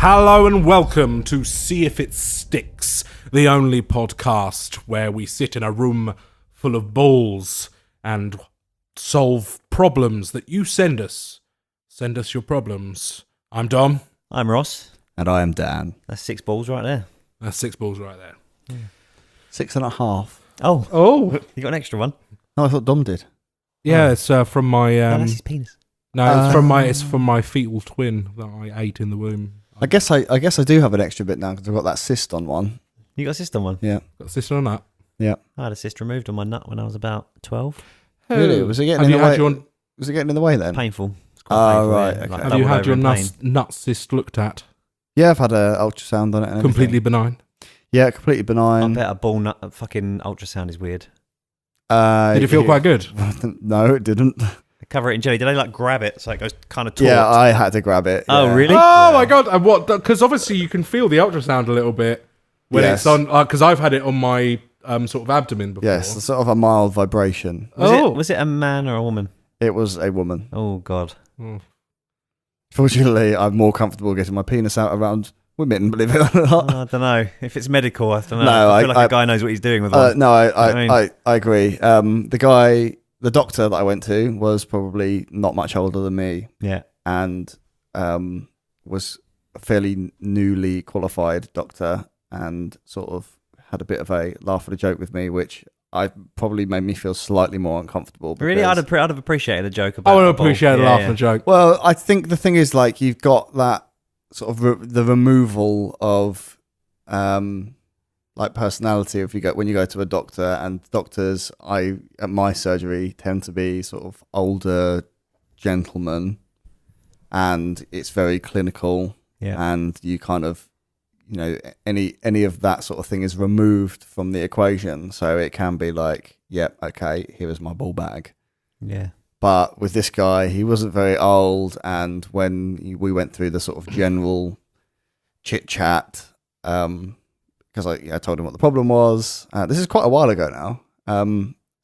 Hello and welcome to See If It Sticks, the only podcast where we sit in a room full of balls and solve problems that you send us. Send us your problems. I'm Dom. I'm Ross. And I am Dan. That's 6 balls right there. That's 6 balls right there. Yeah. 6.5. Oh, you got an extra one? Oh, I thought Dom did. Yeah, it's from my... No, that's his penis. No, it's from my fetal twin that I ate in the womb. I guess I do have an extra bit now because I've got that cyst on one. You got a cyst on one? Yeah. Got a sister on that. Yeah. I had a cyst removed on my nut when I was about 12. Really? Was it getting in the way? Was it getting in the way then? Painful. It's quite painful, right. yeah. Okay. Like Have you had your doubled over in pain. nut cyst looked at? Yeah, I've had an ultrasound on it. And Completely everything. benign? Yeah, completely benign. I bet a ball nut fucking ultrasound is weird. Did it feel quite good? No, it didn't. They cover it in jelly. Did they like grab it so it goes kind of taut? Yeah, I had to grab it. Oh, yeah. really? Oh my god! And what? Because obviously you can feel the ultrasound a little bit when Yes. it's on. Because I've had it on my sort of abdomen before. Yes, sort of a mild vibration. Was it a man or a woman? It was a woman. Oh, God. Oh. Fortunately, I'm more comfortable getting my penis out around women, believe it or not. I don't know. If it's medical, I don't know. No, I feel like a guy knows what he's doing with one. No, I I agree. The doctor that I went to was probably not much older than me Yeah. and was a fairly newly qualified doctor and sort of had a bit of a laugh and a joke with me, which I probably made me feel slightly more uncomfortable. Really? I'd because- have appreciated a joke about I would a ball. appreciate a Yeah, laugh yeah. and a joke. Well, I think the thing is, like, you've got that sort of the removal of like personality if you go when you go to a doctor, and doctors at my surgery tend to be sort of older gentlemen, and it's very clinical, Yeah. and you kind of, you know, any of that sort of thing is removed from the equation, so it can be like, yep, okay, here is my ball bag. Yeah. But with this guy, he wasn't very old, and when we went through the sort of general chit chat, because I told him what the problem was. This is quite a while ago now,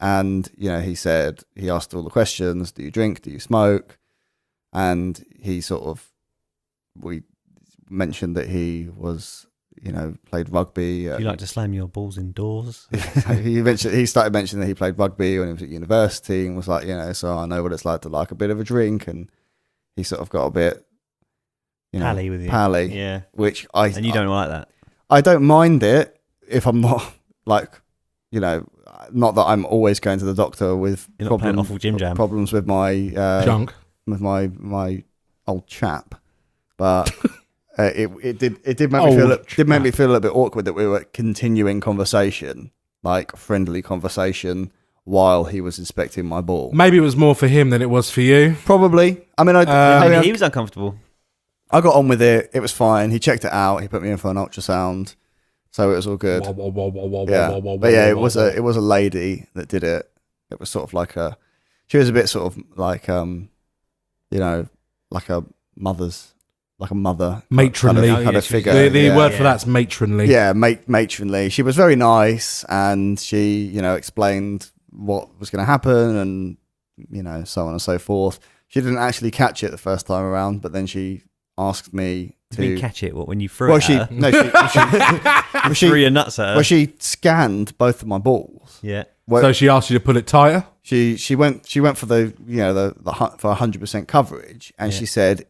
and you know, he asked all the questions: do you drink? Do you smoke? And we mentioned that he was, you know, played rugby. Do you like to slam your balls indoors? He started mentioning that he played rugby when he was at university, and was like, you know, so I know what it's like to like a bit of a drink, and he sort of got a bit, you know, Pally with you. pally, Yeah. which And you don't like that? I don't mind it if I'm not like, you know, not that I'm always going to the doctor with You're not playing awful Jim Jam. problems with my Junk. with my old chap, but. It did make me feel make me feel a little bit awkward that we were continuing conversation, like friendly conversation, while he was inspecting my ball. Maybe it was more for him than it was for you. Probably. I mean, Maybe he was uncomfortable. I got on with it. It was fine. He checked it out. He put me in for an ultrasound, so it was all good. Yeah, but yeah, it was a lady that did it. It was sort of like she was a bit sort of like you know, like a mother Matronly. kind of figure. The yeah. word for that's matronly. Yeah, matronly. She was very nice, and she, you know, explained what was going to happen, and, you know, so on and so forth. She didn't actually catch it the first time around, but then she asked me You to didn't catch it when you threw it at her? she Threw your nuts at her? well, she scanned both of my balls. Yeah. Well, So she asked you to pull it tighter? she went for the, you know, for 100% coverage, and Yeah. she said,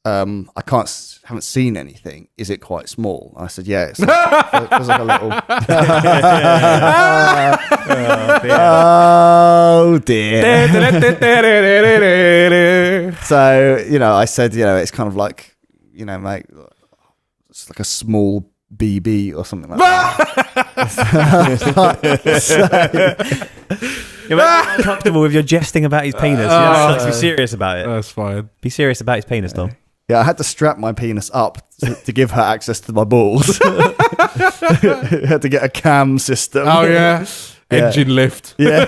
I haven't seen anything. Is it quite small? I said, yeah, it feels like a little. Oh dear. So, you know, I said, you know, it's kind of like, you know, mate, it's like a small BB or something like that. You're uncomfortable with your jesting about his penis. You have to be serious about it. That's fine. Be serious about his penis, Dom. Yeah, I had to strap my penis up to give her access to my balls. I had to get a cam system. Oh, yeah. Engine lift. Yeah.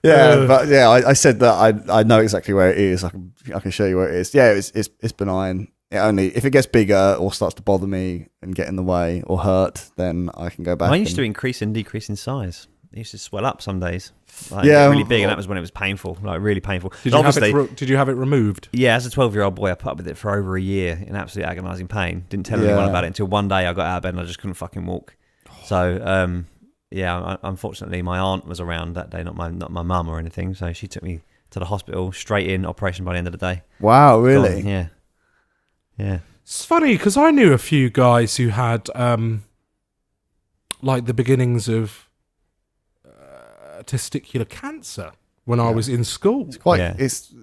Yeah, but yeah, I said that I know exactly where it is. I can show you where it is. Yeah, it's benign. It only if it gets bigger or starts to bother me and get in the way or hurt, then I can go back. Mine used to increase and decrease in size. it used to swell up some days. Like, Yeah. really big, and that was when it was painful, like really painful. Did And you have it? obviously, Did you have it removed? yeah, as a 12-year-old boy, I put up with it for over a year in absolute agonising pain. Didn't tell Yeah. anyone about it until one day I got out of bed and I just couldn't fucking walk. So, unfortunately, my aunt was around that day, not my mum or anything. So she took me to the hospital, straight in, operation by the end of the day. Wow, really? Gone. Yeah. It's funny because I knew a few guys who had like the beginnings of testicular cancer when I was in school. It's quite. Yeah. It's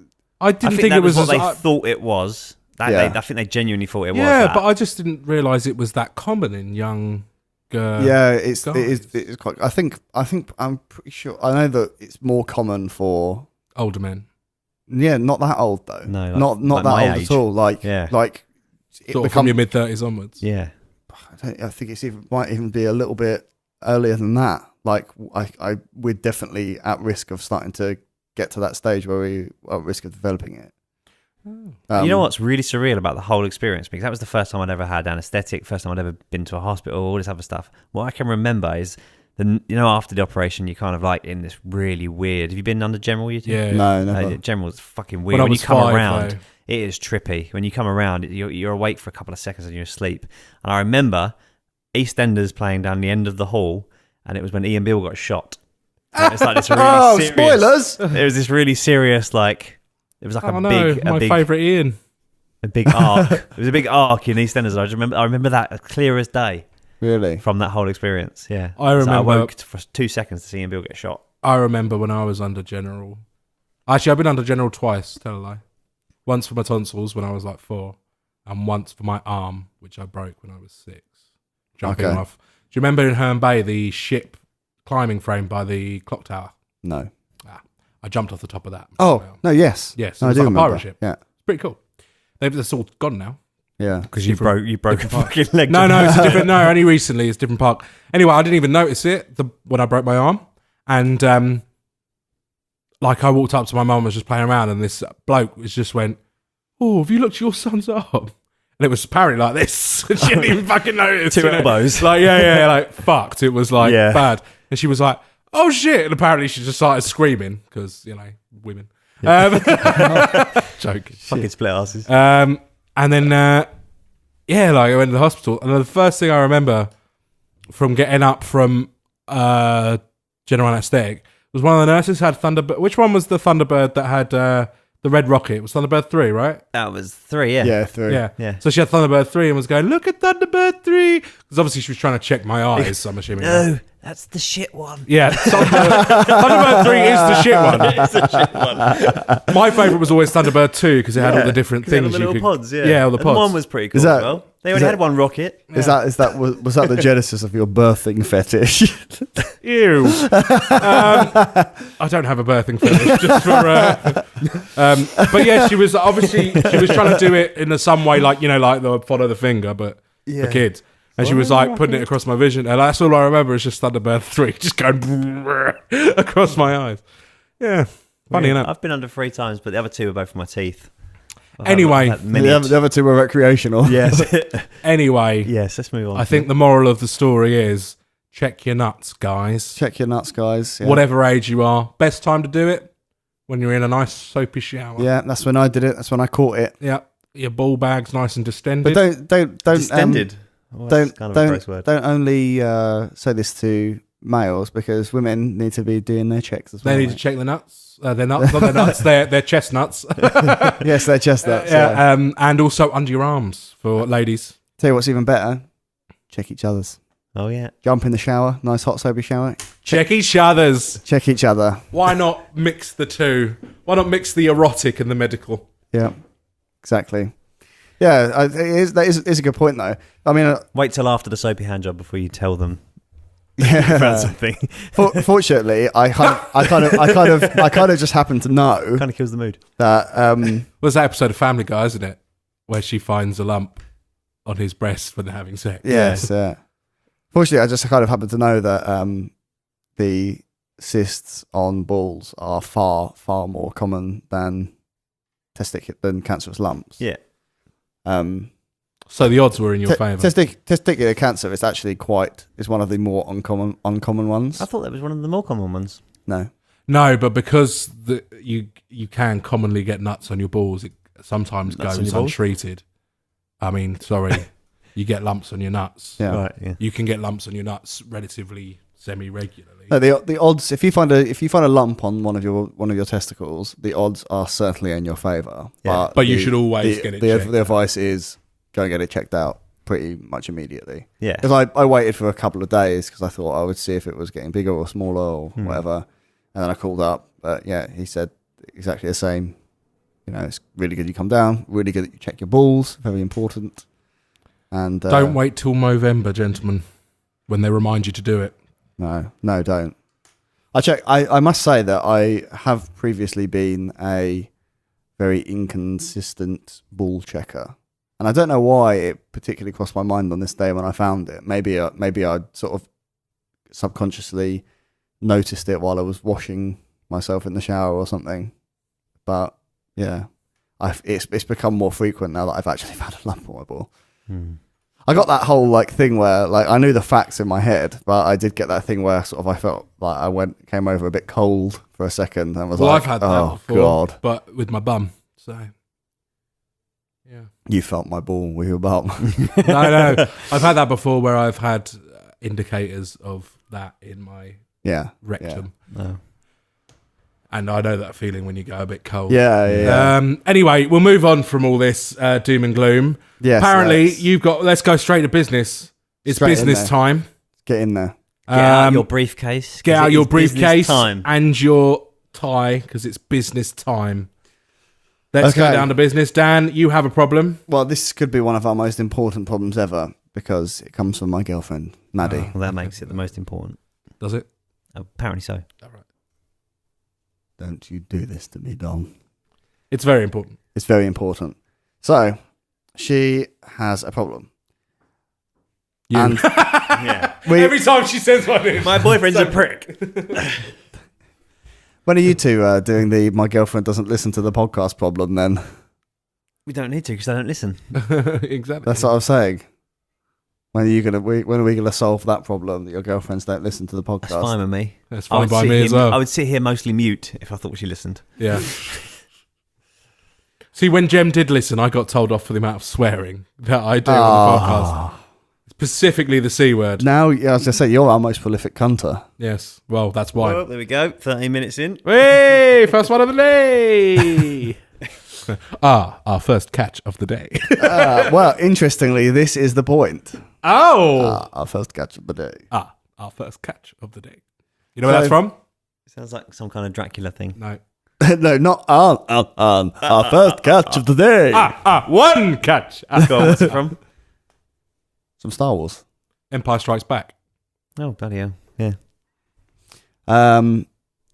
I didn't I think think that it was what as they thought it was. I think they genuinely thought it was. yeah, that. but I just didn't realise it was that common in young. yeah. It guys. is quite. I think. I'm pretty sure. I know that it's more common for. Older men, Yeah, not that old though. No, like- not like that my old age. at all. Like Yeah. like it sort of from your mid-30s onwards. Yeah. I think it's might even be a little bit earlier than that. Like we're definitely at risk of starting to get to that stage where we are at risk of developing it. You know what's really surreal about the whole experience? Because that was the first time I'd ever had anaesthetic, first time I'd ever been to a hospital, all this other stuff. What I can remember is, after the operation, you're kind of like in this really weird... Have you been under general? Yeah. No, never. General's fucking When weird. I When you was come 5, around, though. it is trippy. When you come around, you're awake for a couple of seconds and you're asleep. And I remember EastEnders playing down the end of the hall, and it was when Ian Beale got shot. And it's like this really serious... spoilers! It was this really serious, like... It was like Oh a no, big... my favourite Ian. A big arc. It was a big arc in EastEnders. I remember that as clear as day Really? from that whole experience. Yeah, I remember- So I woke for 2 seconds to see Ian Beale get shot. I remember when I was under general. Actually, I've been under general twice. Tell a lie. Once for my tonsils when I was like 4, and once for my arm, which I broke when I was 6. Jumping Okay. off. Do you remember in Herne Bay the ship climbing frame by the clock tower? No. I jumped off the top of that. Oh no, yes, Yes, no, it I was do like a remember. pirate ship. Yeah, Pretty cool. It's all gone now. yeah. Because you Different- broke a different part. fucking leg. No, it's a different. No, only recently. It's a different park. Anyway, I didn't even notice it when I broke my arm, and like I walked up to my mum and was just playing around, and this bloke was just went, "Oh, have you looked at your son's arm?" And it was apparently like this. She didn't even fucking notice. Two you know? elbows. Like yeah, like fucked. It was like Yeah. bad. And she was like, "Oh shit!" And apparently she just started screaming because women. Joke. Fucking split asses. And then, like I went to the hospital, and the first thing I remember from getting up from general anaesthetic was one of the nurses had Thunderbird. Which one was the Thunderbird that had the red rocket? It was Thunderbird 3, right? That was 3, yeah. Yeah, 3. Yeah. So she had Thunderbird 3 and was going, "Look at Thunderbird 3." Because obviously she was trying to check my eyes, I'm assuming. No, that's the shit one. Yeah, Thunderbird 3 is the shit one. My favourite was always Thunderbird 2 because it had all the different They had things. the you little could, pods, yeah. Yeah, all the And pods. one was pretty cool Is that- as well. They is only that- had one rocket. Was that the genesis of your birthing fetish? Ew. I don't have a birthing fetish, just for. But yeah, she was trying to do it in some way, like like the follow the finger, but for kids. And she was like putting it across my vision, and that's all I remember is just Thunderbird 3, just going across my eyes. Yeah, funny enough. I've been under 3 times, but the other 2 are both for my teeth. Anyway. The other two were recreational. Yes. Anyway, Yes, let's move on. I think the moral of the story is check your nuts, guys. Check your nuts, guys. Yeah. Whatever age you are, best time to do it when you're in a nice soapy shower. Yeah, that's when I did it. That's when I caught it. Yeah, your ball bag's nice and distended. But don't Distended. That's don't kind of a gross word. don't only say this to males because women need to be doing their checks as well. They need to check their nuts. Their nuts, not their nuts. Their chestnuts. Yes, their chestnuts. Yeah, and also under your arms for ladies. Tell you what's even better. Check each other's. Oh, yeah. Jump in the shower. Nice hot soapy shower. Check each other's. Check each other. Why not mix the two? Why not mix the erotic and the medical? Yeah, exactly. Yeah, that is a good point though. I mean, Wait till after the soapy hand job before you tell them yeah. about something. Fortunately, I kind of just happened to know Kind of kills the mood. that. Was that episode of Family Guy, isn't it? Where she finds a lump on his breast when they're having sex. Yes. Fortunately, I just kind of happen to know that the cysts on balls are far more common than cancerous lumps. Yeah. So the odds were in your favour. Testicular cancer is actually is one of the more uncommon ones. I thought that was one of the more common ones. No, but because you can commonly get nuts on your balls, it sometimes Nuts on goes your balls? untreated. I mean, sorry, you get lumps on your nuts. Yeah. Right, yeah. You can get lumps on your nuts relatively semi-regularly. No, the odds if you find a lump on one of your testicles, the odds are certainly in your favour. Yeah. But you should always get it checked The advice is go and get it checked out pretty much immediately. Yeah. Because I waited for a couple of days because I thought I would see if it was getting bigger or smaller or whatever. And then I called up. But yeah, he said exactly the same. You know, it's really good you come down. Really good that you check your balls. Very important. And Don't wait till Movember, gentlemen, when they remind you to do it. No, don't. I must say that I have previously been a very inconsistent ball checker. And I don't know why it particularly crossed my mind on this day when I found it. Maybe I sort of subconsciously noticed it while I was washing myself in the shower or something. But yeah, it's become more frequent now that I've actually found a lump on my ball. I got that whole thing where I knew the facts in my head, but I did get that thing where sort of I felt like I came over a bit cold for a second and was Well, like, I've had that oh before, God. but with my bum. So, yeah. You felt my ball with your bum. No. I've had that before where I've had indicators of that in my Yeah. rectum. No. And I know that feeling when you go a bit cold. Yeah. Anyway, we'll move on from all this doom and gloom. Yes, Apparently, let's go straight to business. It's Straight in business there. time. Get in there. Get out your briefcase. 'cause Get out it your is business briefcase time. and your tie because it's business time. Let's go Okay. down to business. Dan, you have a problem. Well, this could be one of our most important problems ever because it comes from my girlfriend, Maddie. Well, that makes it the most important. Does it? Apparently so. All right. Don't you do this to me, Dom. It's very important. It's very important. So, she has a problem. You. And Yeah. Every time she says one in. My boyfriend's a prick. when are you two doing the my girlfriend doesn't listen to the podcast problem then? We don't need to because I don't listen. Exactly. That's what I was saying. When are we gonna solve that problem that your girlfriends don't listen to the podcast? That's fine with me. That's I fine would by sit me here- as well. I would sit here mostly mute if I thought she listened. Yeah. See, when Jem did listen, I got told off for the amount of swearing that I do on the podcast. Specifically the C word. Now, yeah, I was gonna say you're our most prolific cunter. Yes. Well, that's why. Well, there we go. 13 minutes in. Hey, first one of the day. Our first catch of the day. Well, interestingly, this is the point. Oh. Our first catch of the day. Our first catch of the day. You know where that's from? Sounds like some kind of Dracula thing. No. No, not on. Our first catch of the day. One catch. Go on, what's it from? Some Star Wars. Empire Strikes Back. Oh, bloody hell. Yeah.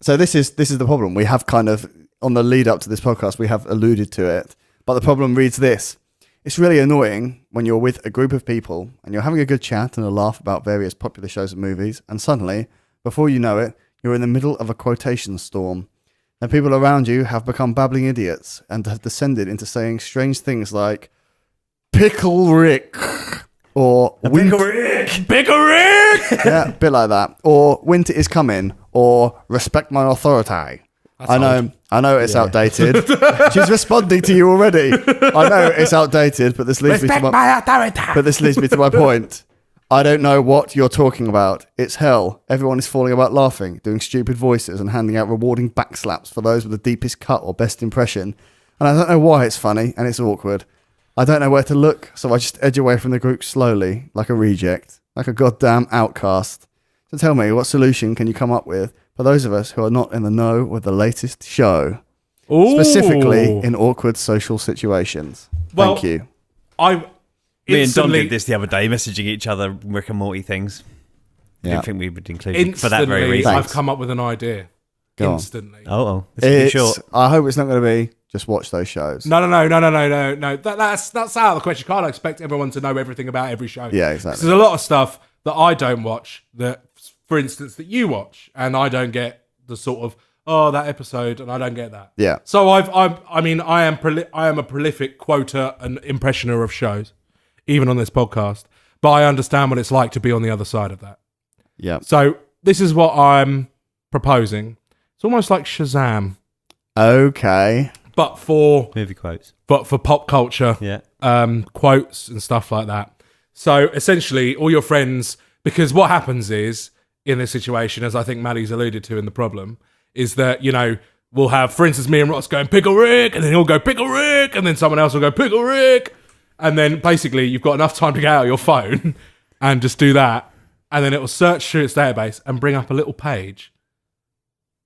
So this is the problem. We have kind of, on the lead up to this podcast, we have alluded to it. But the problem reads this. It's really annoying when you're with a group of people and you're having a good chat and a laugh about various popular shows and movies, and suddenly, before you know it, you're in the middle of a quotation storm. And people around you have become babbling idiots and have descended into saying strange things like, Pickle Rick, or Pickle Rick! Pickle Rick! yeah, a bit like that. Or winter is coming, or respect my authority. I know it's outdated. She's responding to you already. I know it's outdated, but this leads me to my authority. But this leads me to my point. I don't know what you're talking about. It's hell. Everyone is falling about laughing, doing stupid voices, and handing out rewarding backslaps for those with the deepest cut or best impression. And I don't know why it's funny and it's awkward. I don't know where to look, so I just edge away from the group slowly, like a reject, like a goddamn outcast. So tell me, what solution can you come up with for those of us who are not in the know with the latest show? Ooh. Specifically in awkward social situations. Well, Thank you. Me and Don Instantly- did this the other day, messaging each other Rick and Morty things. Yeah. Didn't think we would include it for that very Instantly, reason. Thanks. I've come up with an idea. Go on. Instantly. Oh, this is too short. I hope it's not going to be just watch those shows. No. That's out of the question. You can't expect everyone to know everything about every show. Yeah, exactly. There's a lot of stuff that I don't watch that, for instance, that you watch, and I don't get the sort of that episode, and I don't get that. Yeah. So I am a prolific quoter and impressioner of shows. even on this podcast. But I understand what it's like to be on the other side of that. Yeah. So this is what I'm proposing. It's almost like Shazam, Okay. but for Movie quotes. pop culture, Yeah. quotes and stuff like that. So essentially, all your friends, because what happens is in this situation, as I think Maddie's alluded to in the problem, is that, you know, we'll have, for instance, me and Ross going Pickle Rick, and then he'll go Pickle Rick, and then someone else will go Pickle Rick, and then basically you've got enough time to get out your phone and just do that, and then it will search through its database and bring up a little page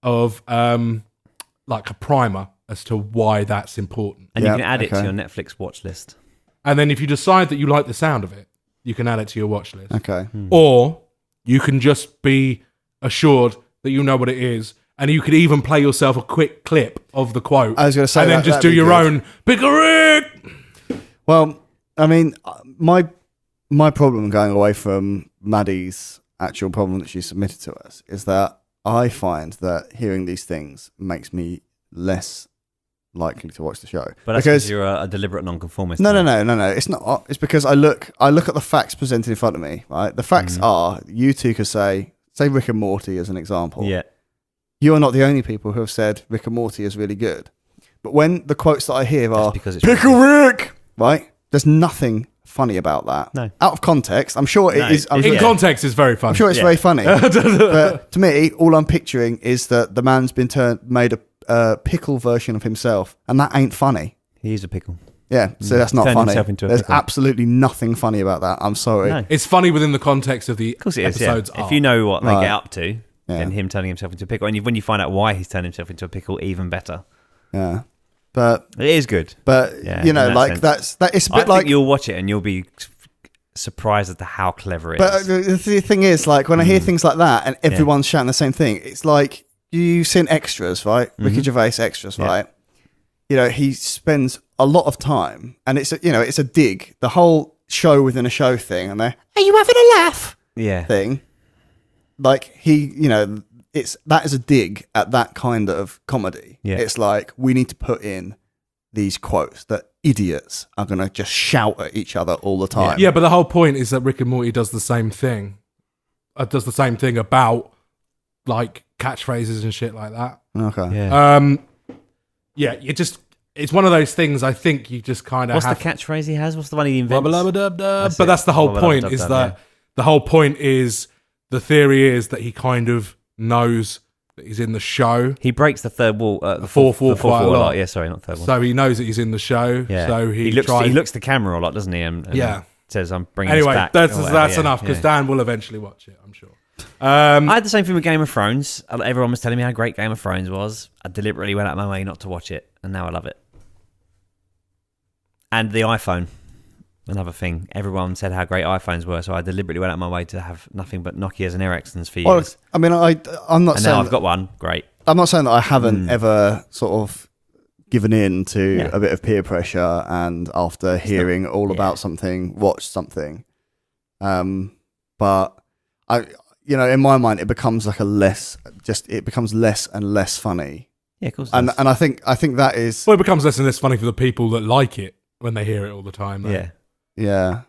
of like a primer as to why that's important. And Yeah, you can add it to okay. your Netflix watch list. And then if you decide that you like the sound of it, you can add it to your watch list. Okay. Or you can just be assured that you know what it is, and you could even play yourself a quick clip of the quote. I was going to say and then just do that'd be your good. own Pickle Rick. Well, I mean, my problem going away from Maddie's actual problem that she submitted to us is that I find that hearing these things makes me less likely to watch the show. But that's because you're a deliberate nonconformist. No. It's not. It's because I look at the facts presented in front of me. Right, the facts are you two could say Rick and Morty as an example. Yeah. You are not the only people who have said Rick and Morty is really good. But when the quotes that I hear are because it's Pickle Rick, right? There's nothing funny about that. No. Out of context, I'm sure it No, is. I'm it- sure, In context, it's very fun. I'm sure it's Yeah. very funny. But to me, all I'm picturing is that the man's been made a pickle version of himself, and that ain't funny. He is a pickle. Yeah, so that's not Turned funny. himself into a There's pickle. absolutely nothing funny about that. I'm sorry. No. It's funny within the context of the Of course it is, yeah. episode's If arc. you know what they Right. get up to, Yeah. then him turning himself into a pickle. And when you find out why he's turned himself into a pickle, even better. Yeah, but It is good. you Yeah, in know, that like sense. it's a I bit think like. you'll watch it and you'll be surprised at how clever it But is. the thing is, like when I hear things like that, and everyone's shouting the same thing, it's like you've seen Extras, right? Ricky Gervais Extras, Yeah. right? You know, he spends a lot of time, and it's a dig. The whole show within a show thing, and are you having a laugh Yeah. thing? Like that is a dig at that kind of comedy. Yeah. It's like we need to put in these quotes that idiots are going to just shout at each other all the time. Yeah, but the whole point is that Rick and Morty does the same thing. Does the same thing about like catchphrases and shit like that. Okay. Yeah. Yeah, it's one of those things. I think you just kind of What's have the catchphrase he has? What's the one he invents? But it. that's the whole point. Wubba-dub-dub-dub, Is that yeah. the whole point is the theory is that he kind of knows that he's in the show, He breaks the third wall. The fourth wall quite a lot. Yeah, sorry, not third wall. so he knows that he's in the show. Yeah. So he looks. tries. He looks the camera a lot, doesn't he? And Yeah. Says, "I'm bringing Anyway, this back." that's or whatever, yeah, enough because yeah. Dan will eventually watch it, I'm sure. I had the same thing with Game of Thrones. Everyone was telling me how great Game of Thrones was. I deliberately went out of my way not to watch it, and now I love it. And the iPhone, another thing. Everyone said how great iPhones were, so I deliberately went out of my way to have nothing but Nokias and Ericssons for years. Well, I mean, I'm not and saying now I've got one. Great. I'm not saying that I haven't ever sort of given in to Yeah. a bit of peer pressure, and after hearing all about something, watched something. But in my mind, it becomes like it becomes less and less funny, Yeah, of course. and I think that is Well, it becomes less and less funny for the people that like it when they hear it all the time. though. yeah. yeah.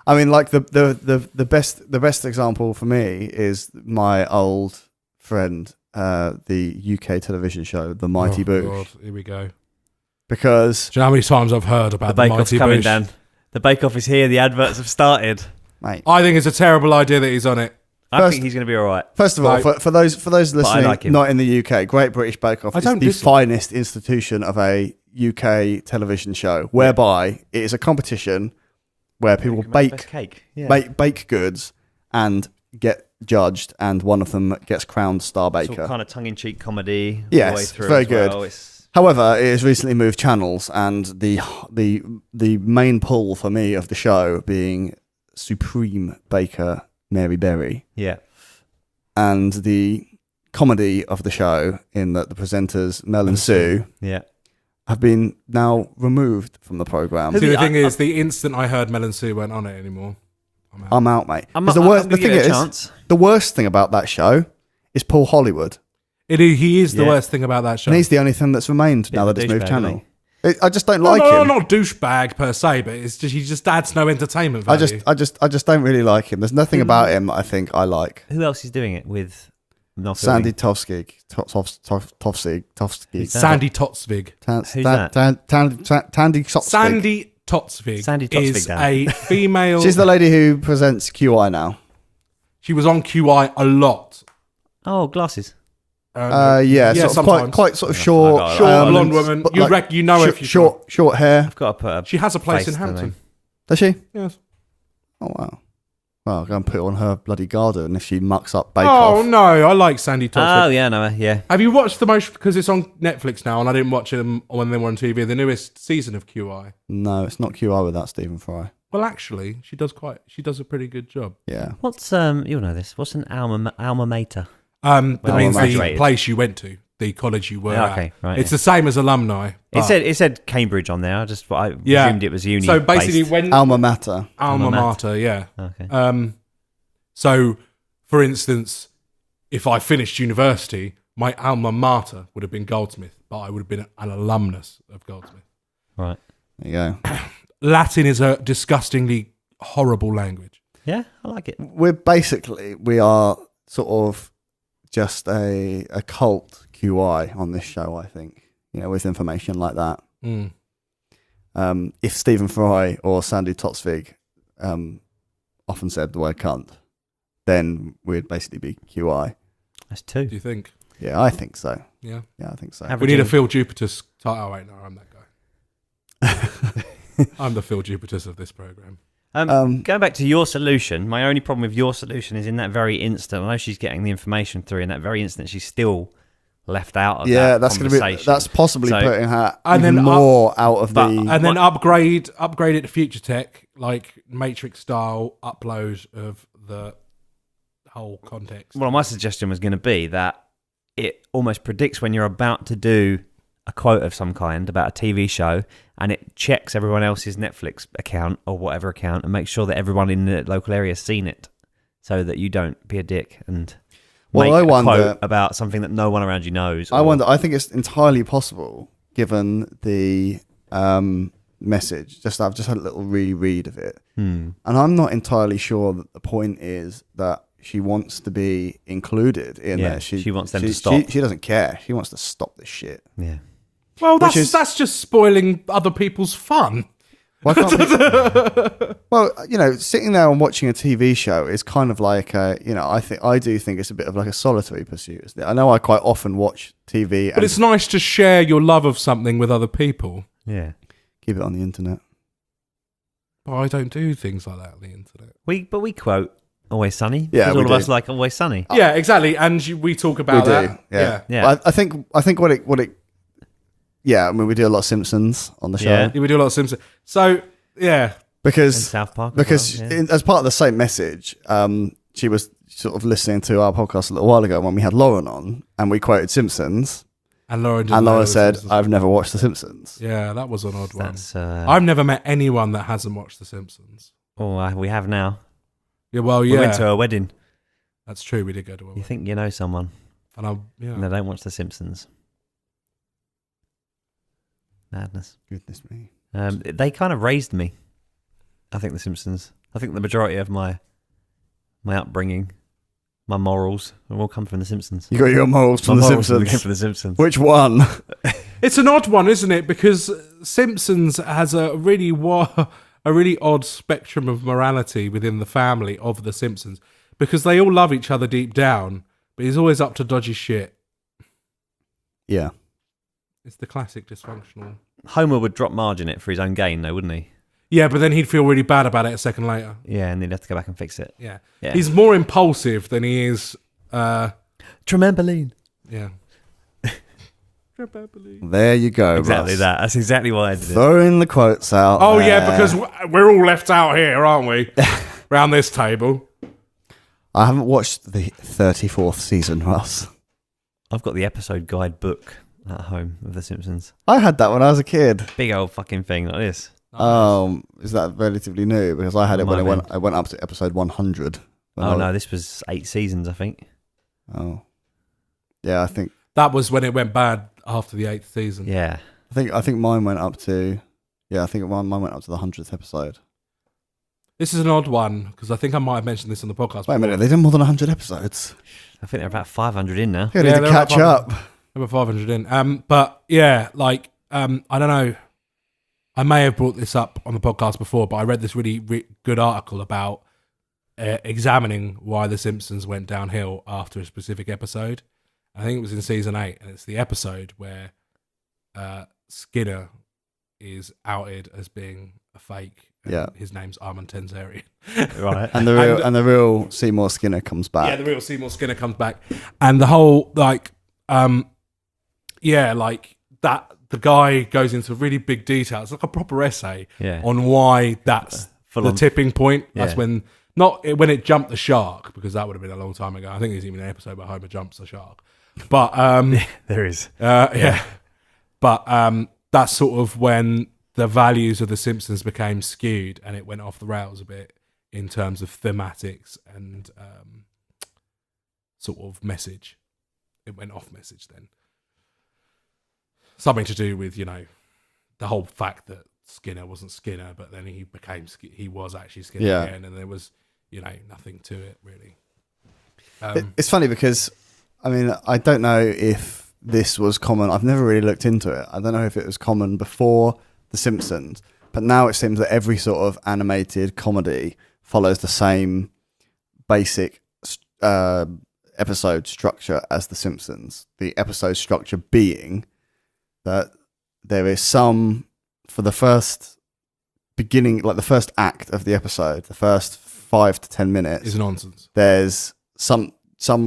I mean, like the best example for me is my old friend, the UK television show, The Mighty Oh, Boosh, God, here we go. because Do you know how many times I've heard about The the Bake Off's Mighty coming Boosh? down. The Bake Off is here. The adverts have started. mate. I think it's a terrible idea that he's on it. I First- think he's going to be all right. First of all, Like- for those listening like him. not in the UK, Great British Bake Off I is don't the dislike- finest institution of a UK television show, whereby it is a competition where people Best cake. Yeah. bake goods and get judged, and one of them gets crowned star It's baker. all kind of tongue-in-cheek comedy. Yes, all the way it's through very as well. good. It's, However, it has recently moved channels, and the main pull for me of the show being supreme baker Mary Berry, yeah. and the comedy of the show in that the presenters Mel and Sue Yeah. have been now removed from the program. See, the I- thing is, the instant I heard Mel and Sue weren't on it anymore, I'm out. I'm out, mate. I'm 'Cause gonna the give thing it a is, chance. the worst thing about that show is Paul Hollywood, He is the Yeah. worst thing about that show. and he's the only thing that's remained now of that a it's moved douchebag, channel. isn't I just don't like no, him. not douchebag per se, but it's just he just adds no entertainment I value. just don't really like him. There's nothing about him that I think I like. Who else is doing it with? Not Sandy filming? Tofsky. Sandy Totsvig. Who's that? Tandy Totsvig. Sandy Totsvig Sandy Totsvig, is Dan. a female. She's the lady who presents QI now. She was on QI a lot. Oh, glasses. Yeah, sort of sometimes. quite sort of short, I got it. Short blonde woman. but You know her if you saw her. short hair. I've got to put a She has a place in face to the Hampton. name. Does she? Yes. Oh wow. Well, I'll go and put it on her bloody garden if she mucks up Bake Oh Off. no, I like Sandy Totsvig. Oh, yeah, no, yeah. Have you watched the most, because it's on Netflix now, and I didn't watch it when they were on TV, the newest season of QI? No, it's not QI without Stephen Fry. Well, actually, she does a pretty good job. Yeah. What's, you'll know this, what's an alma mater? That Well, means the graduated. place you went to, the college you were Yeah, at. okay, right, It's yeah. the same as alumni. but- It said Cambridge on there. I Yeah. assumed it was uni. So basically, based. when Alma Mater. alma Alma mater, yeah. Okay. So, for instance, if I finished university, my alma mater would have been Goldsmith, but I would have been an alumnus of Goldsmith. Right. There you go. Latin is a disgustingly horrible language. Yeah, I like it. We are sort of just a cult QI on this show, I think. With information like that. Mm. If Stephen Fry or Sandy Totsvig often said the word cunt, then we'd basically be QI. That's two. Do you think? Yeah, I think so. Yeah. Yeah, I think so. Average. We need a Phil Jupitus title. Oh, wait, no, I'm that guy. I'm the Phil Jupitus of this program. Going back to your solution, my only problem with your solution is in that very instant. I know she's getting the information through. In that very instant, she's still left out of that that's going to be conversation. that's possibly So- putting her And even then more out of but- the. And then upgrade it to future tech, like Matrix style upload of the whole context. Well, my suggestion was going to be that it almost predicts when you're about to do a quote of some kind about a TV show, and it checks everyone else's Netflix account or whatever account and makes sure that everyone in the local area has seen it, so that you don't be a dick and Well, make I a wonder- quote about something that no one around you knows. I wonder. I think it's entirely possible, given the message. I've just had a little reread of it, and I'm not entirely sure that the point is that she wants to be included in Yeah, there. she wants them to stop. She doesn't care. She wants to stop this shit. Yeah. Well, Which is- that's just spoiling other people's fun. Why can't we, well, sitting there and watching a TV show is kind of like I do think it's a bit of like a solitary pursuit. Isn't it? I know I quite often watch TV, But and it's nice to share your love of something with other people. Yeah. keep it on the internet. But I don't do things like that on the internet. But we quote Always Sunny. Yeah, because we all of do. us like Always Sunny. Yeah, exactly. And we talk about We do, that. yeah. Yeah. I think what it. Yeah, I mean, we do a lot of Simpsons on the show Yeah. We do a lot of Simpsons. So, yeah. And because South Park. because as part of the same message, she was sort of listening to our podcast a little while ago when we had Lauren on, and we quoted Simpsons, And Lauren, and Laura said, Simpsons. "I've never watched The Simpsons." Yeah, that was an odd one. That's, I've never met anyone that hasn't watched The Simpsons. we have now. Yeah, well, We yeah. went to a wedding. That's true. We did go to a You wedding. think you know someone, And and they don't watch The Simpsons. Madness. Goodness me. They kind of raised me. I think The Simpsons. I think the majority of my upbringing, my morals, have all come from The Simpsons. You got your morals from My The morals came Simpsons. from The Simpsons. Which one? It's an odd one, isn't it? Because Simpsons has a really odd spectrum of morality within the family of the Simpsons, because they all love each other deep down, but he's always up to dodgy shit. Yeah. It's the classic dysfunctional. Homer would drop Marge in it for his own gain, though, wouldn't he? Yeah, but then he'd feel really bad about it a second later. Yeah, and he'd have to go back and fix it. Yeah. Yeah. He's more impulsive than he is. Trememberline. Yeah. There you go. Exactly Russ. that. That's exactly why I did it. Throwing the quotes out. Oh, there. yeah, because we're all left out here, aren't we? Round this table. I haven't watched the 34th season, Russ. I've got the episode guide book at home of The Simpsons. I had that when I was a kid. Big old fucking thing like this. Is that relatively new? Because I had it when Might be. I went up to episode 100. Oh, no, this was 8 seasons, I think. Oh. Yeah, I think. That was when it went bad after the 8th season. Yeah. I think mine went up to mine went up to the 100th episode. This is an odd one because I think I might have mentioned this on the podcast. Wait a minute, they did more than 100 episodes. I think they're about 500 in now. Yeah, they need to catch up. Over 500 in. But yeah, like I don't know. I may have brought this up on the podcast before, but I read this really good article about examining why The Simpsons went downhill after a specific episode. I think it was in season 8, and it's the episode where Skinner is outed as being a fake. And his name's Armand Tenzarian. Right. And the real Seymour Skinner comes back. Yeah, the real Seymour Skinner comes back, and the whole like that. The guy goes into really big detail. It's like a proper essay on why that's the tipping point. That's when it jumped the shark, because that would have been a long time ago. I think there's even an episode where Homer jumps the shark. But there is. But that's sort of when the values of The Simpsons became skewed, and it went off the rails a bit in terms of thematics and sort of message. It went off message then. Something to do with, the whole fact that Skinner wasn't Skinner, but then he was actually Skinner again, and there was, nothing to it really. It's funny because, I mean, I don't know if this was common. I've never really looked into it. I don't know if it was common before The Simpsons, but now it seems that every sort of animated comedy follows the same basic episode structure as The Simpsons. The episode structure being that there is some, for the first beginning, like the first act of the episode, the first 5 to 10 minutes is nonsense. There's some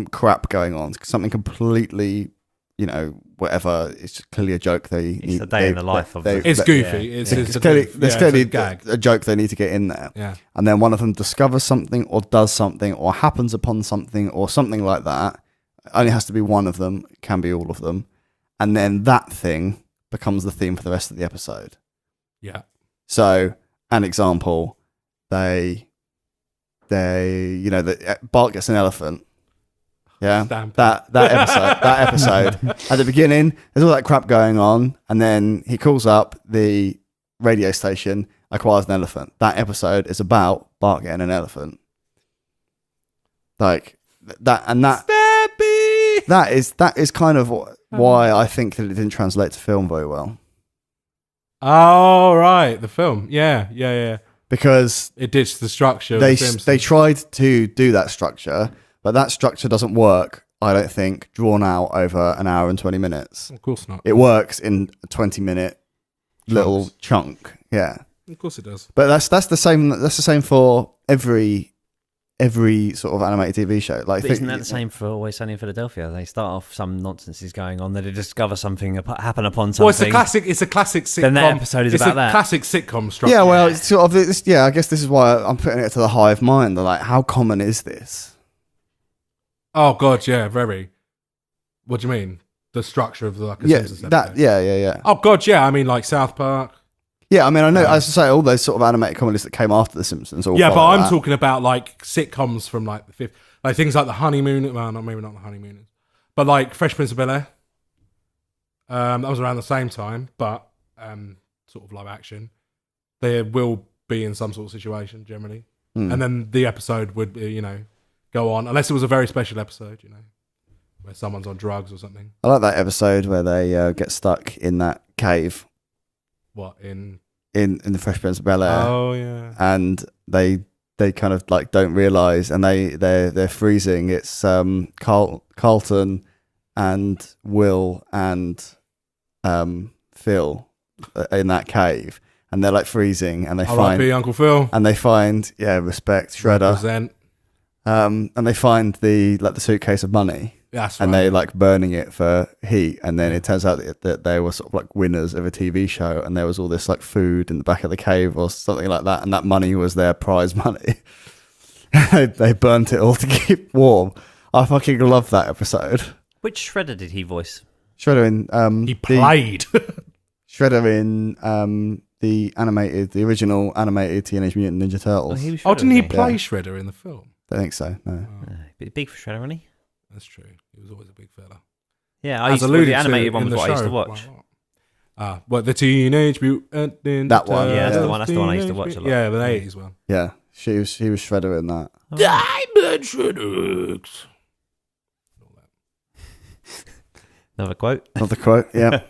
crap going on, something completely, whatever. It's just clearly a joke. It's a day in the life of. It's goofy. Yeah. It's clearly a joke they need to get in there. Yeah. And then one of them discovers something, or does something, or happens upon something, or something like that. It only has to be one of them. It can be all of them. And then that thing becomes the theme for the rest of the episode. Yeah. So, an example, Bart gets an elephant. Yeah. That episode. At the beginning, there's all that crap going on, and then he calls up the radio station, acquires an elephant. That episode is about Bart getting an elephant. Like that, and that. Stampy! That is kind of why I think that it didn't translate to film very well. Oh, right. The film. Yeah. Because it ditched the structure. They tried to do that structure, but that structure doesn't work, I don't think, drawn out over an hour and 20 minutes. Of course not. It works in a 20-minute little chunk. Yeah. Of course it does. But that's the same. That's the same for every sort of animated TV show. Like, isn't that the same for Always Sunny in Philadelphia? They start off, some nonsense is going on, then they discover something, happen upon something. Well, it's a classic sitcom. Then that episode is about that. Classic sitcom structure. Yeah, well, it's sort of this. Yeah, I guess this is why I'm putting it to the hive mind. They're like, how common is this? Oh God, yeah, very. What do you mean? The structure of the Simpsons episode? Yeah. Oh God, yeah. I mean, like South Park. Yeah, I mean, I know. As I say, all those sort of animated comedies that came after The Simpsons. Yeah, but I'm talking about like sitcoms from like the fifth, like things like The Honeymoon. Well, maybe not The Honeymooners, but like Fresh Prince of Bel-Air. That was around the same time, but sort of live action. They will be in some sort of situation generally, and then the episode would, go on unless it was a very special episode, where someone's on drugs or something. I like that episode where they get stuck in that cave. What in the Fresh Prince of Bel-Air? Oh yeah, and they kind of like don't realize, and they're freezing. It's Carlton and Will and Phil in that cave, and they're like freezing, and they find Uncle Phil, and they find respect Shredder, represent. And they find the suitcase of money. That's right. And they like burning it for heat, and then it turns out that they were sort of like winners of a TV show, and there was all this like food in the back of the cave or something like that, and that money was their prize money. They burnt it all to keep warm. I fucking love that episode. Which Shredder did he voice? Shredder in he played Shredder in the original animated Teenage Mutant Ninja Turtles. Oh, didn't he play Shredder in the film? I think so. No. Big for Shredder, wasn't he? That's true. He was always a big fella. Yeah, the animated one was what I used to watch. What, the Teenage Mutant Ninja That one. Yeah, that's the Turtles, one. That's the one I used to Teenage watch a lot. Yeah, the 80s one. Yeah, she was Shredder in that. Dimension X. Another quote. Not the quote. Yeah,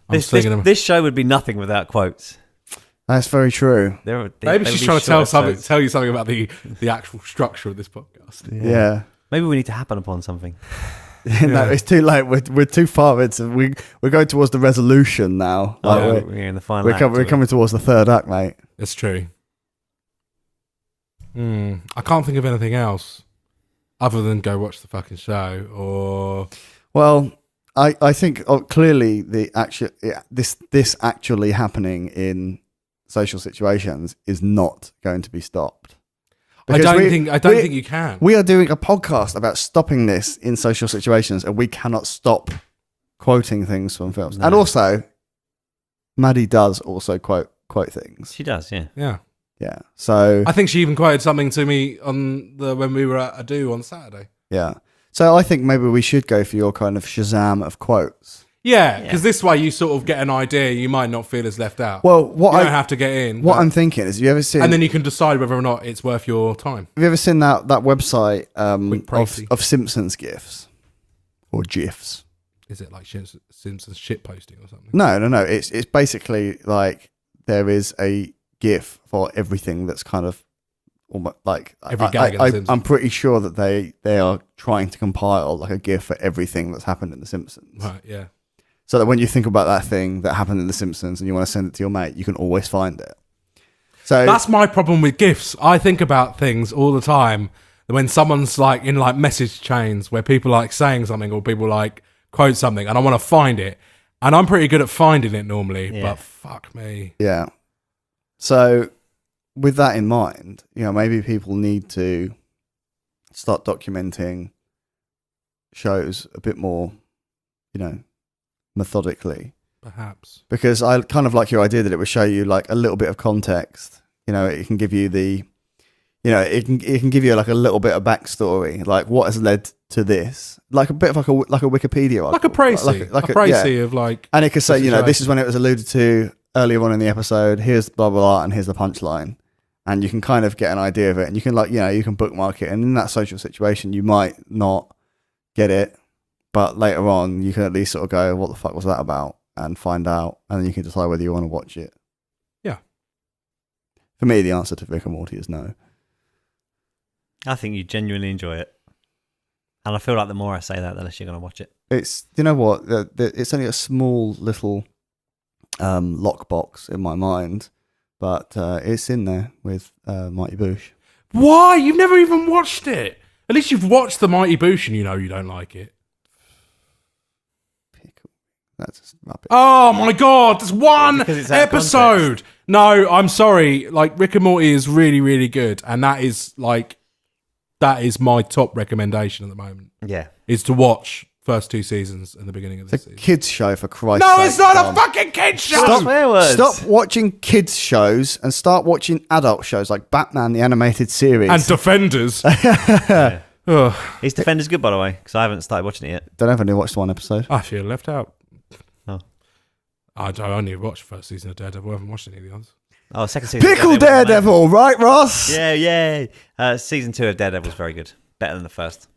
This show would be nothing without quotes. that's very true. Maybe she's trying to tell you something about the actual structure of this podcast. Yeah. Maybe we need to happen upon something. No, it's too late. We're too far. We're going towards the resolution now. Like, We're in the final we're act. coming towards the third act, mate. It's true. I can't think of anything else other than go watch the fucking show or. Well, I think clearly this actually happening in social situations is not going to be stopped. I don't think you can. We are doing a podcast about stopping this in social situations, and we cannot stop quoting things from films. No. And also, Maddie does also quote things. She does, yeah. Yeah. Yeah. So I think she even quoted something to me when we were at a do on Saturday. yeah. So I think maybe we should go for your kind of Shazam of quotes. Yeah, because this way you sort of get an idea. You might not feel as left out. Well, what you I don't have to get in. what but- I'm thinking is, have you ever seen? and then you can decide whether or not it's worth your time. have you ever seen that website Quick pricey. of Simpsons gifs or gifs? Is it like Simpsons shit posting or something? No. It's basically like there is a GIF for everything that's kind of almost like Every gag in The Simpsons. I'm pretty sure that they are trying to compile like a GIF for everything that's happened in The Simpsons. Right, yeah. So that when you think about that thing that happened in The Simpsons and you want to send it to your mate, you can always find it. So That's my problem with GIFs. I think about things all the time when someone's like in like message chains where people like saying something or people like quote something and I want to find it. And I'm pretty good at finding it normally, Yeah. but fuck me. yeah. So with that in mind, maybe people need to start documenting shows a bit more, methodically. Perhaps. Because I kind of like your idea that it would show you like a little bit of context. It can give you it can give you like a little bit of backstory, like what has led to this, like a bit of like a Wikipedia article. Like a précis. Like a précis of like... and it could say, situation. this is when it was alluded to earlier on in the episode. Here's blah blah blah, and here's the punchline, and you can kind of get an idea of it, and you can you can bookmark it, and in that social situation, you might not get it, but later on, you can at least sort of go, what the fuck was that about, and find out, and then you can decide whether you want to watch it. Yeah. For me, the answer to Rick and Morty is no. I think you genuinely enjoy it. And I feel like the more I say that, the less you're going to watch it. It's, you know what, it's only a small little lockbox in my mind, but it's in there with Mighty Boosh. Why? You've never even watched it. At least you've watched The Mighty Boosh and you know you don't like it. That's just rubbish. Oh my god, there's one Because it's out of episode. No, I'm sorry. Like Rick and Morty is really, really good, and that is my top recommendation at the moment. Yeah. Is to watch first 2 seasons and the beginning of this It's a season. kids show, for Christ's No, sake. it's not Tom. a fucking kids show. Stop swear words. Stop watching kids shows and start watching adult shows like Batman the Animated Series. And Defenders. Ugh, Is Defenders good, by the way? Because I haven't started watching it yet. Don't ever only watched one episode. I feel left out. Oh. I only watched the first season of Daredevil. I haven't watched any of the others. Oh, second season. of Pickle was amazing. Daredevil, right, Ross? Yeah. Season 2 of Daredevil was very good. Better than the first.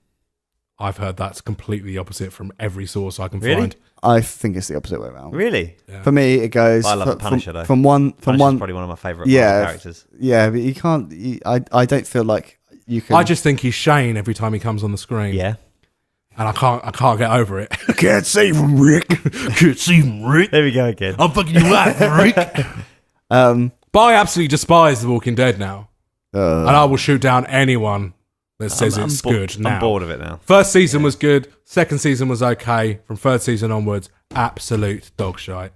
I've heard that's completely the opposite from every source I can Really? find. I think it's the opposite way around. Really? Yeah. For me, it goes. I love the Punisher, though. From one. Punisher's probably one of my favourite characters. Yeah, but you can't. I don't feel like you can. I just think he's Shane every time he comes on the screen. Yeah. And I can't get over it. can't save him, Rick. Can't see him, Rick. There we go again. I'm fucking you up, Rick. But I absolutely despise The Walking Dead now. And I will shoot down anyone that says it's good now. I'm bored of it now. First season was good. Second season was okay. From third season onwards, absolute dog shite.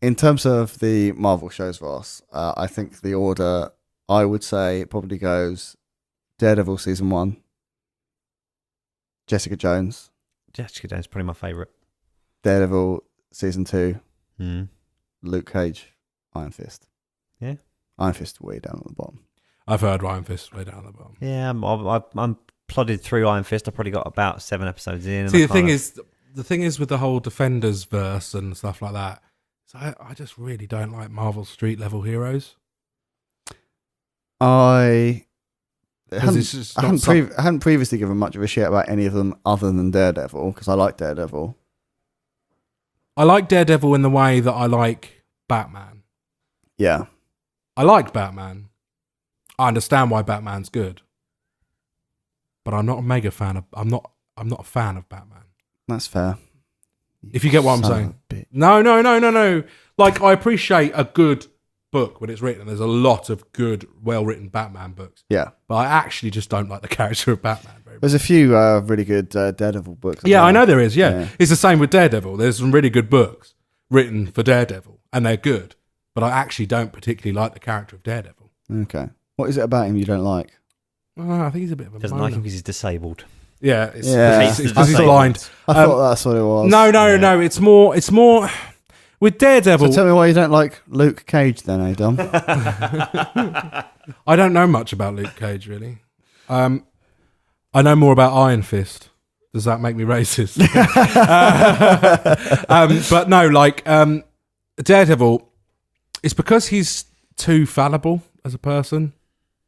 In terms of the Marvel shows, Ross, I think the order, I would say, it probably goes Daredevil season 1, Jessica Jones, Jessica Jones is probably my favourite. Daredevil season 2, Mm. Luke Cage, Iron Fist. Yeah. Iron Fist way down at the bottom. I've heard Ryan Fist way down the bottom. Yeah, I'm plodded through Iron Fist. I've probably got about 7 episodes in. And See, I the thing is with the whole Defenders verse and stuff like that, So I just really don't like Marvel street level heroes. I It's just not hadn't previously given much of a shit about any of them other than Daredevil, because I like Daredevil. I like Daredevil in the way that I like Batman. Yeah. I like Batman. I understand why Batman's good. But I'm not a mega fan of I'm not a fan of Batman. That's fair. If you get what I'm Son of saying. a bitch. No. Like, I appreciate a good book when it's written. There's a lot of good, well-written Batman books. Yeah. But I actually just don't like the character of Batman very much. There's a few really good Daredevil books. Yeah, I know there is, yeah. Yeah. It's the same with Daredevil. There's some really good books written for Daredevil, and they're good. But I actually don't particularly like the character of Daredevil. Okay. What is it about him you don't like? I think he's a bit of a Doesn't moaner. like him because he's disabled. Yeah, it's Yeah. because he's blind. I thought that's what it was. No. It's more with Daredevil. So tell me why you don't like Luke Cage then, Adam. I don't know much about Luke Cage really. I know more about Iron Fist. Does that make me racist? But no, like Daredevil. It's because he's too fallible as a person.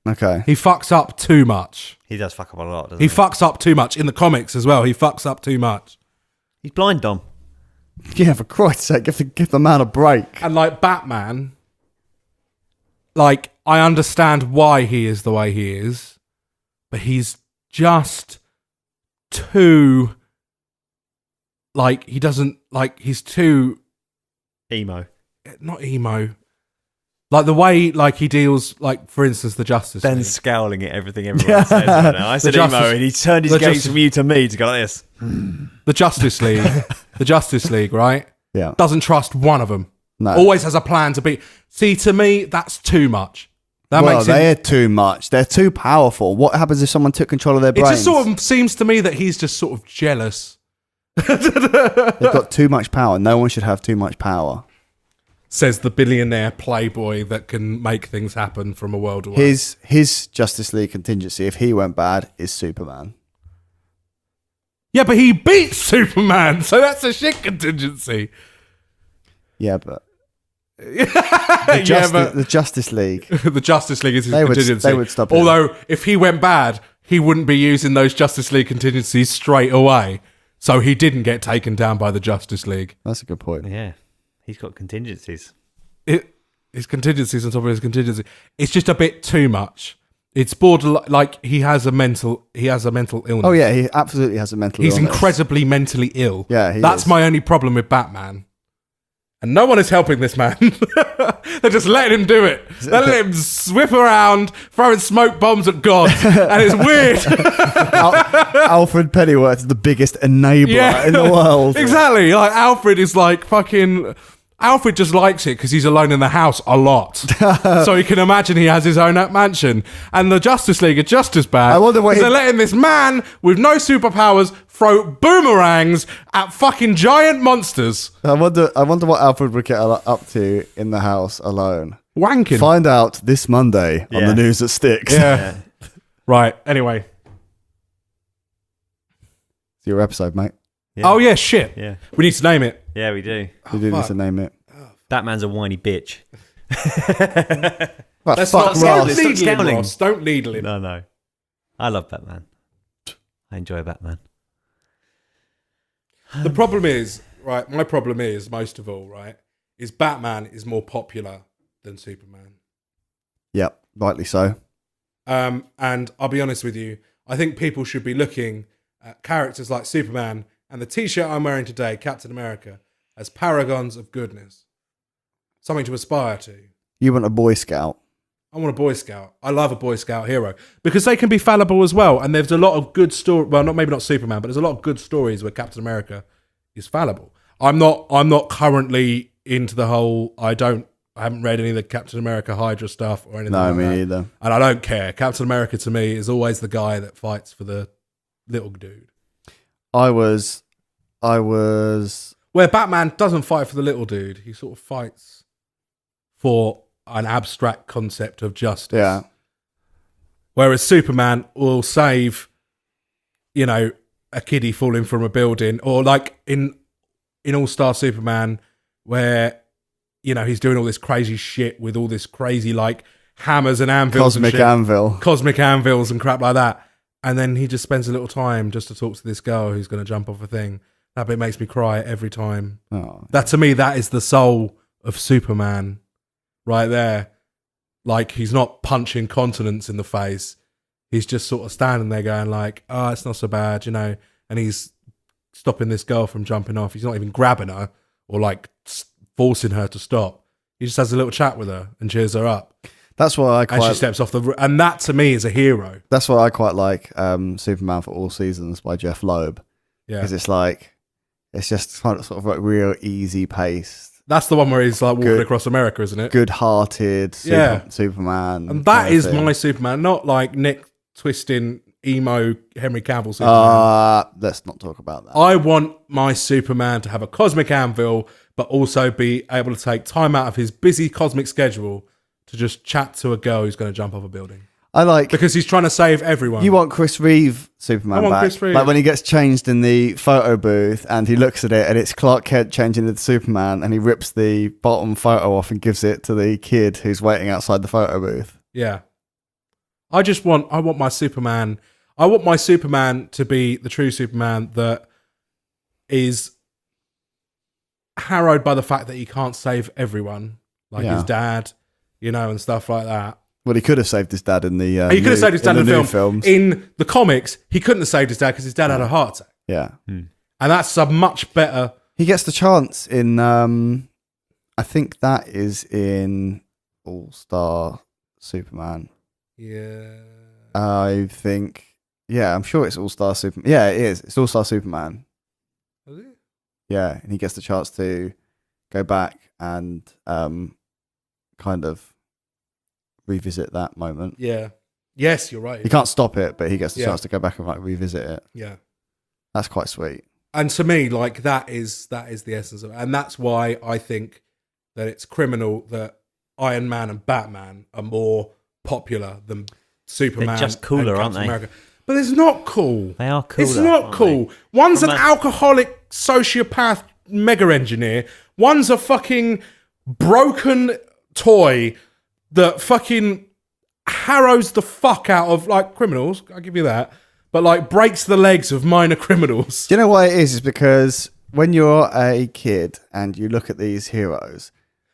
Okay. He fucks up too much. He does fuck up a lot, doesn't He he? fucks up too much in the comics as well. He fucks up too much. He's blind, Dom. Yeah, for Christ's sake, give the man a break. And like Batman, like I understand why he is the way he is, but he's just too like he doesn't like he's too Emo. not emo. Like the way like he deals like for instance the Justice Ben's League. scowling at everything everyone says right now. I said emo Justice- and he turned his the gaze Justice- from you to me to go like this. The Justice League. The Justice League, right? Yeah. Doesn't trust one of them. No. Always has a plan to beat. See, to me, that's too much. That Well, makes it. they're too much. They're too powerful. What happens if someone took control of their It brains? just sort of seems to me that he's just sort of jealous. They've got too much power. No one should have too much power. Says the billionaire playboy that can make things happen from a world away. His Justice League contingency, if he went bad, is Superman. Yeah, but he beats Superman, so that's a shit contingency. Yeah, but Yeah, but the Justice League. the Justice League is his They would- contingency. they would stop him. Although, if he went bad, he wouldn't be using those Justice League contingencies straight away. So he didn't get taken down by the Justice League. That's a good point. Yeah. He's got contingencies. His contingencies on top of his contingency. It's just a bit too much. It's borderline, like he has a mental illness. Oh yeah, he absolutely has a mental He's illness. incredibly mentally ill. Yeah, he That's is. my only problem with Batman. And no one is helping this man. They're just letting him do it. They're letting him whip around, throwing smoke bombs at God. And it's weird. Alfred Pennyworth is the biggest enabler in the world. Exactly. Like Alfred is like fucking... Alfred just likes it because he's alone in the house a lot. So he can imagine he has his own mansion. And the Justice League are just as bad. I wonder what 'cause they're letting this man with no superpowers throw boomerangs at fucking giant monsters. I wonder what Alfred would get up to in the house alone. Wanking. Find out this Monday on Yeah. the news that sticks. Yeah. Right. Anyway. It's your episode, mate. Yeah. Oh, yeah, shit. Yeah. We need to name it. Yeah, we do. You do need fuck. to name it. Batman's a whiny bitch. Well, Let's fuck not Ross. don't lead him, Scowling. Ross. Don't lead him. No. I love Batman. I enjoy Batman. The problem is, right, my problem is, most of all, right, is Batman is more popular than Superman. Yep, rightly so. And I'll be honest with you, I think people should be looking at characters like Superman and the t-shirt I'm wearing today, Captain America, as paragons of goodness. Something to aspire to. You want a Boy Scout. I want a Boy Scout. I love a Boy Scout hero because they can be fallible as well. And there's a lot of good story. Well, maybe not Superman, but there's a lot of good stories where Captain America is fallible. I'm not currently into the whole. I haven't read any of the Captain America Hydra stuff or anything. No, like me that. neither. And I don't care. Captain America to me is always the guy that fights for the little dude. I was. Where Batman doesn't fight for the little dude. He sort of fights for an abstract concept of justice. Yeah. Whereas Superman will save, a kiddie falling from a building, or like in All-Star Superman, where you know, he's doing all this crazy shit with all this crazy like hammers and anvils, cosmic anvils and crap like that. And then he just spends a little time just to talk to this girl who's going to jump off a thing. That bit makes me cry every time. Oh. That to me, that is the soul of Superman, right there. Like he's not punching continents in the face. He's just sort of standing there going like, "Oh, it's not so bad," you know. And he's stopping this girl from jumping off. He's not even grabbing her or like forcing her to stop. He just has a little chat with her and cheers her up. That's why and she steps off and that to me is a hero. That's why I quite like Superman for All Seasons by Jeff Loeb. Yeah, because it's just kind of sort of like real easy paced. That's the one where he's like walking across America, isn't it? Good-hearted Superman, and that is my Superman, not like Nick twisting emo Henry Cavill Superman. Let's not talk about that. I want my Superman to have a cosmic anvil, but also be able to take time out of his busy cosmic schedule to just chat to a girl who's going to jump off a building. Because he's trying to save everyone. You want Chris Reeve Superman back. Chris Reeve. Like when he gets changed in the photo booth and he looks at it and it's Clark Kent changing into Superman and he rips the bottom photo off and gives it to the kid who's waiting outside the photo booth. Yeah. I want my Superman to be the true Superman that is harrowed by the fact that he can't save everyone, like his dad, you know, and stuff like that. Well, he could have saved his dad in the. He could have saved his dad in the films. In the comics, he couldn't have saved his dad because his dad had a heart attack. Yeah, and that's a much better. He gets the chance in. I think that is in All-Star Superman. Yeah, I think. Yeah, I'm sure it's All-Star Superman. Yeah, it is. It's All-Star Superman. Is it? Yeah, and he gets the chance to go back and kind of revisit that moment. Yeah. Yes, you're right. He can't stop it, but he gets the chance to go back and like revisit it. Yeah. That's quite sweet. And to me, like that is the essence of it. And that's why I think that it's criminal that Iron Man and Batman are more popular than Superman. They're just cooler, and aren't they? America. But it's not cool. They are cooler. It's not cool. They? One's an alcoholic sociopath mega engineer. One's a fucking broken toy that fucking harrows the fuck out of like criminals. I'll give you that. But like breaks the legs of minor criminals. Do you know why it is? It's because when you're a kid and you look at these heroes.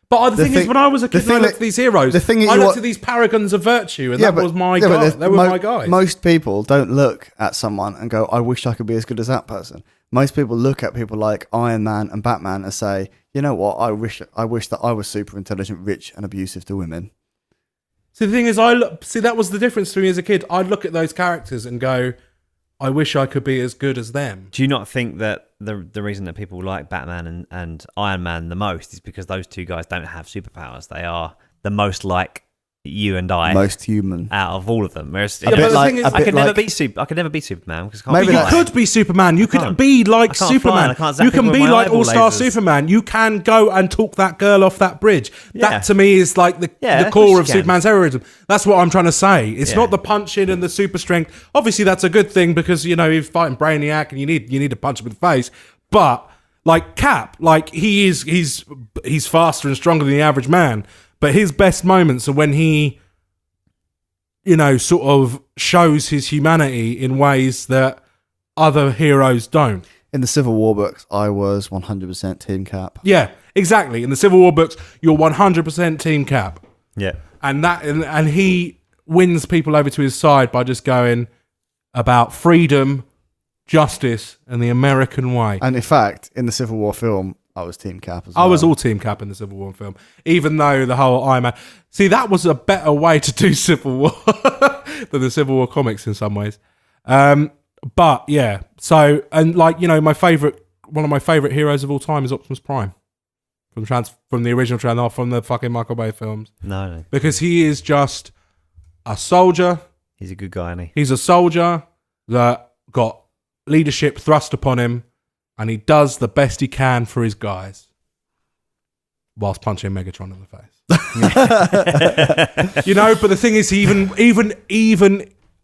But the thing is, when I was a kid, I looked at these heroes. I looked at these paragons of virtue, and that was my guy. They were my guys. Most people don't look at someone and go, "I wish I could be as good as that person." Most people look at people like Iron Man and Batman and say, "You know what? I wish that I was super intelligent, rich, and abusive to women." See, the thing is, that was the difference to me as a kid. I'd look at those characters and go, I wish I could be as good as them. Do you not think that the reason that people like Batman and Iron Man the most is because those two guys don't have superpowers? They are the most like you and I, most human out of all of them. Whereas I could never be Superman because you could be Superman. You could be like Superman. You can be like All-Star Superman. You can go and talk that girl off that bridge. Yeah. That to me is like the core of Superman's heroism. That's what I'm trying to say. It's not the punching and the super strength. Obviously, that's a good thing because you know you're fighting Brainiac and you need to punch him in the face. But like Cap, like he's faster and stronger than the average man. But his best moments are when he, you know, sort of shows his humanity in ways that other heroes don't. In the Civil War books, I was 100% Team Cap. Yeah, exactly. In the Civil War books, you're 100% Team Cap. Yeah. And he wins people over to his side by just going about freedom, justice, and the American way. And in fact, in the Civil War film, I was Team Cap as well. I was all Team Cap in the Civil War film, even though the whole Iron Man... See, that was a better way to do Civil War than the Civil War comics in some ways. But, yeah. So, and like, you know, one of my favourite heroes of all time is Optimus Prime. From the original not from the fucking Michael Bay films. No. Because he is just a soldier. He's a good guy, isn't he? He's a soldier that got leadership thrust upon him. And he does the best he can for his guys, whilst punching Megatron in the face. You know, but the thing is, even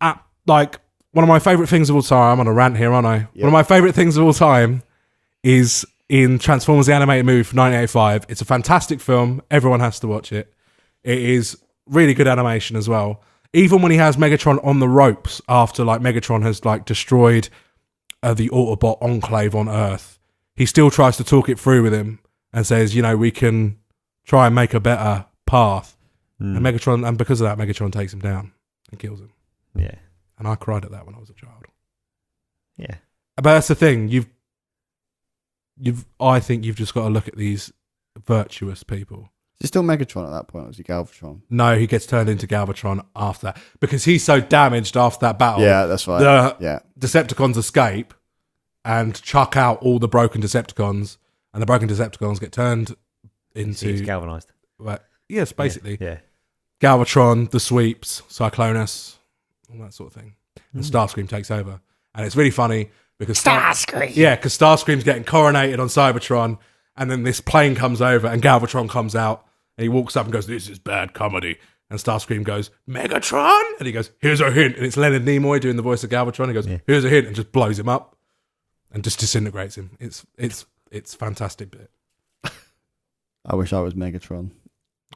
at like one of my favourite things of all time. I'm on a rant here, aren't I? Yep. One of my favourite things of all time is in Transformers the Animated Movie from 1985. It's a fantastic film. Everyone has to watch it. It is really good animation as well. Even when he has Megatron on the ropes after like Megatron has like destroyed the Autobot enclave on Earth, he still tries to talk it through with him and says, we can try and make a better path. And Megatron, and because of that, Megatron takes him down and kills him. Yeah. And I cried at that when I was a child. Yeah. But that's the thing. I think you've just got to look at these virtuous people. Is it still Megatron at that point, or was he Galvatron? No, he gets turned into Galvatron after that because he's so damaged after that battle. Yeah, that's right. The Decepticons escape and chuck out all the broken Decepticons, and the broken Decepticons get turned into... He's galvanized. Well, yes, basically. Yeah. Galvatron, the Sweeps, Cyclonus, all that sort of thing. And Starscream takes over. And it's really funny because... Starscream! Yeah, because Starscream's getting coronated on Cybertron, and then this plane comes over, and Galvatron comes out, and he walks up and goes, "This is bad comedy." And Starscream goes, "Megatron?" And he goes, "Here's a hint." And it's Leonard Nimoy doing the voice of Galvatron. He goes, "Here's a hint," and just blows him up and just disintegrates him. It's fantastic bit. I wish I was Megatron.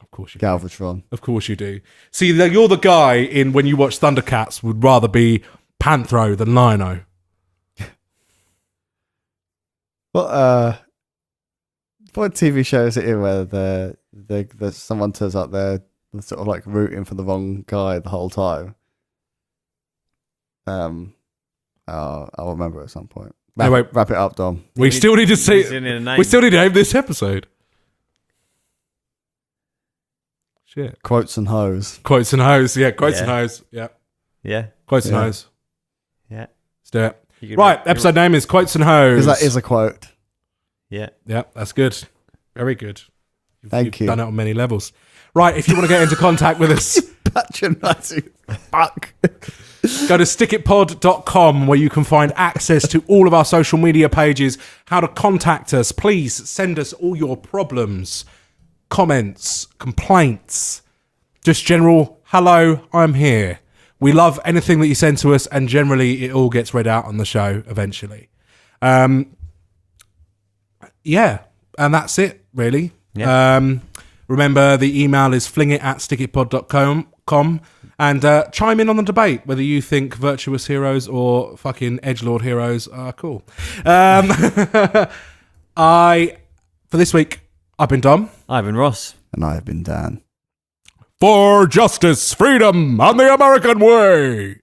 Of course you Galvatron. do. Of course you do. See, you're the guy in when you watch Thundercats would rather be Panthro than Lino. What TV show is it in where the someone turns up there sort of like rooting for the wrong guy the whole time? I'll remember at some point. Wrap it up, Dom. We still need to see. We still need to name this episode. Shit. Quotes and Hoes. Quotes and Hoes. Yeah, Quotes and Hoes. Yeah. Yeah. Quotes and Hoes. Yeah. Let's do it. Right, episode name is Quotes and Hoes. Because that is a quote. Yeah. Yeah, that's good. Very good. Thank you. Done it on many levels. Right, if you want to get into contact with us, patronising fuck. Go to stickitpod.com where you can find access to all of our social media pages, how to contact us. Please send us all your problems, comments, complaints, just general, hello, I'm here. We love anything that you send to us, and generally it all gets read out on the show eventually. Yeah, and that's it, really. Yeah. Remember, the email is flingit@stickitpod.com, and chime in on the debate whether you think virtuous heroes or fucking edgelord heroes are cool. For this week, I've been Dom. I've been Ross. And I've been Dan. For justice, freedom, and the American way.